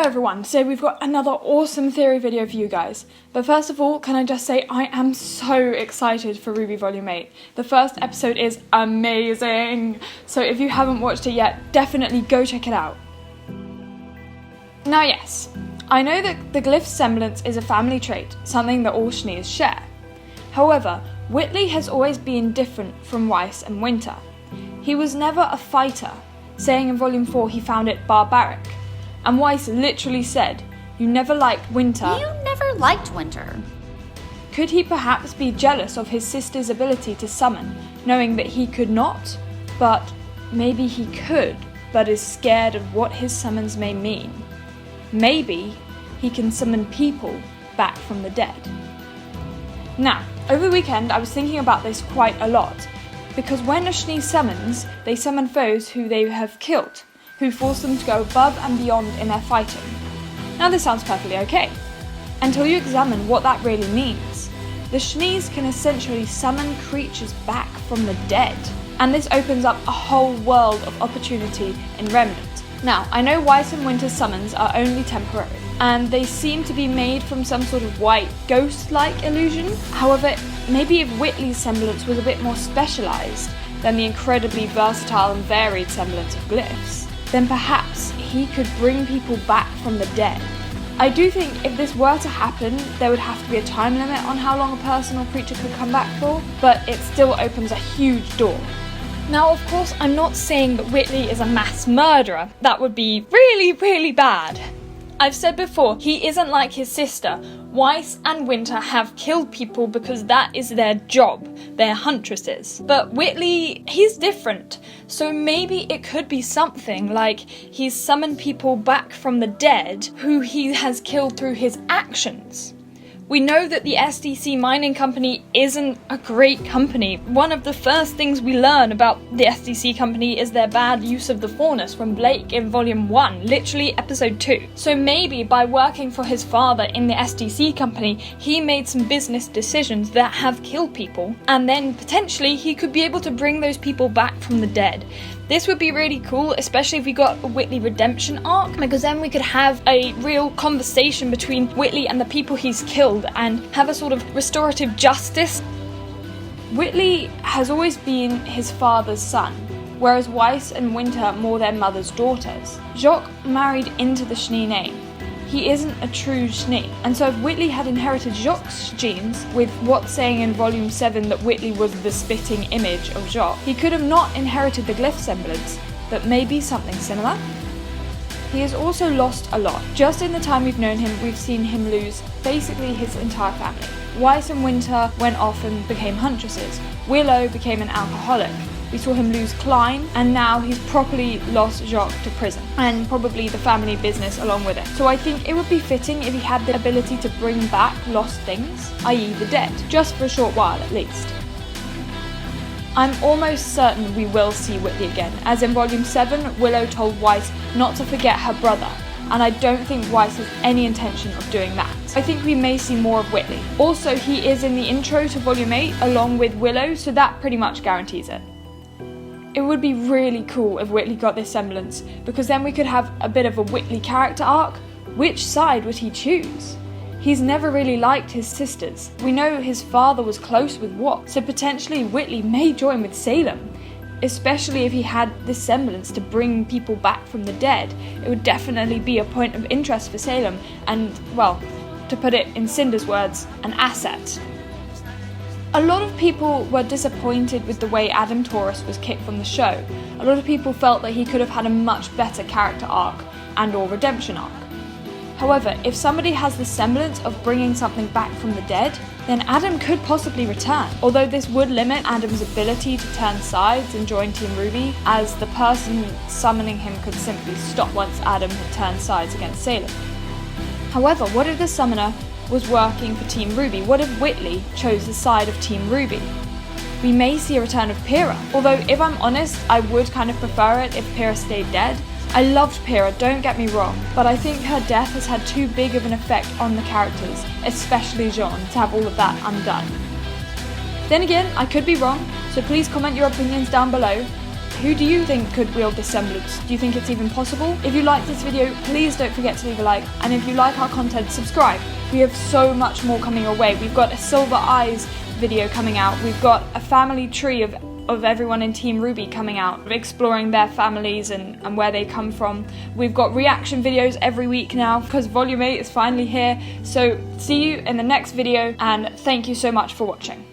Hello everyone, so we've got another awesome theory video for you guys. But first of all, can I just say I am so excited for RWBY Volume 8. The first episode is amazing, so if you haven't watched it yet, definitely go check it out. Now yes, I know that the glyph semblance is a family trait, something that all Schnees share. However, Whitley has always been different from Weiss and Winter. He was never a fighter, saying in Volume 4 he found it barbaric. And Weiss literally said, "You never liked Winter." You never liked Winter. Could he perhaps be jealous of his sister's ability to summon, knowing that he could not? But maybe he could, but is scared of what his summons may mean. Maybe he can summon people back from the dead. Now, over the weekend I was thinking about this quite a lot, because when a Schnee summons, they summon foes who they have killed, who force them to go above and beyond in their fighting. Now this sounds perfectly okay, until you examine what that really means. The Schnees can essentially summon creatures back from the dead, and this opens up a whole world of opportunity in Remnant. Now, I know Weiss and Winter's summons are only temporary, and they seem to be made from some sort of white ghost-like illusion. However, maybe if Whitley's semblance was a bit more specialised than the incredibly versatile and varied semblance of glyphs, then perhaps he could bring people back from the dead. I do think if this were to happen, there would have to be a time limit on how long a person or creature could come back for, but it still opens a huge door. Now, of course, I'm not saying that Whitley is a mass murderer. That would be really, really bad. I've said before, he isn't like his sister. Weiss and Winter have killed people because that is their job. They're huntresses. But Whitley, he's different. So maybe it could be something like he's summoned people back from the dead who he has killed through his actions. We know that the SDC mining company isn't a great company. One of the first things we learn about the SDC company is their bad use of the Faunus from Blake in Volume 1, literally episode 2. So maybe by working for his father in the SDC company, he made some business decisions that have killed people, and then potentially he could be able to bring those people back from the dead. This would be really cool, especially if we got a Whitley redemption arc, because then we could have a real conversation between Whitley and the people he's killed and have a sort of restorative justice. Whitley has always been his father's son, whereas Weiss and Winter more their mother's daughters. Jacques married into the Schnee name. He isn't a true Schnee, and so if Whitley had inherited Jacques' genes, with what's saying in Volume 7 that Whitley was the spitting image of Jacques, he could have not inherited the glyph semblance, but maybe something similar? He has also lost a lot. Just in the time we've known him, we've seen him lose basically his entire family. Weiss and Winter went off and became huntresses. Willow became an alcoholic. We saw him lose Klein, and now he's properly lost Jacques to prison, and probably the family business along with it. So I think it would be fitting if he had the ability to bring back lost things, i.e. the dead, just for a short while at least. I'm almost certain we will see Whitley again, as in Volume 7, Willow told Weiss not to forget her brother, and I don't think Weiss has any intention of doing that. I think we may see more of Whitley. Also, he is in the intro to Volume 8 along with Willow, so that pretty much guarantees it. It would be really cool if Whitley got this semblance, because then we could have a bit of a Whitley character arc. Which side would he choose? He's never really liked his sisters. We know his father was close with Watt, so potentially Whitley may join with Salem. Especially if he had this semblance to bring people back from the dead. It would definitely be a point of interest for Salem, and, well, to put it in Cinder's words, an asset. A lot of people were disappointed with the way Adam Taurus was kicked from the show. A lot of people felt that he could have had a much better character arc and or redemption arc. However, if somebody has the semblance of bringing something back from the dead, then Adam could possibly return. Although this would limit Adam's ability to turn sides and join Team RWBY, as the person summoning him could simply stop once Adam had turned sides against Salem. However, what if the summoner was working for Team RWBY? What if Whitley chose the side of Team RWBY? We may see a return of Pyrrha, although if I'm honest, I would kind of prefer it if Pyrrha stayed dead. I loved Pyrrha, don't get me wrong, but I think her death has had too big of an effect on the characters, especially Jean, to have all of that undone. Then again, I could be wrong, so please comment your opinions down below. Who do you think could wield this semblance? Do you think it's even possible? If you liked this video, please don't forget to leave a like, and if you like our content, subscribe. We have so much more coming your way. We've got a Silver Eyes video coming out. We've got a family tree of everyone in Team RWBY coming out, exploring their families and where they come from. We've got reaction videos every week now because Volume 8 is finally here. So see you in the next video, and thank you so much for watching.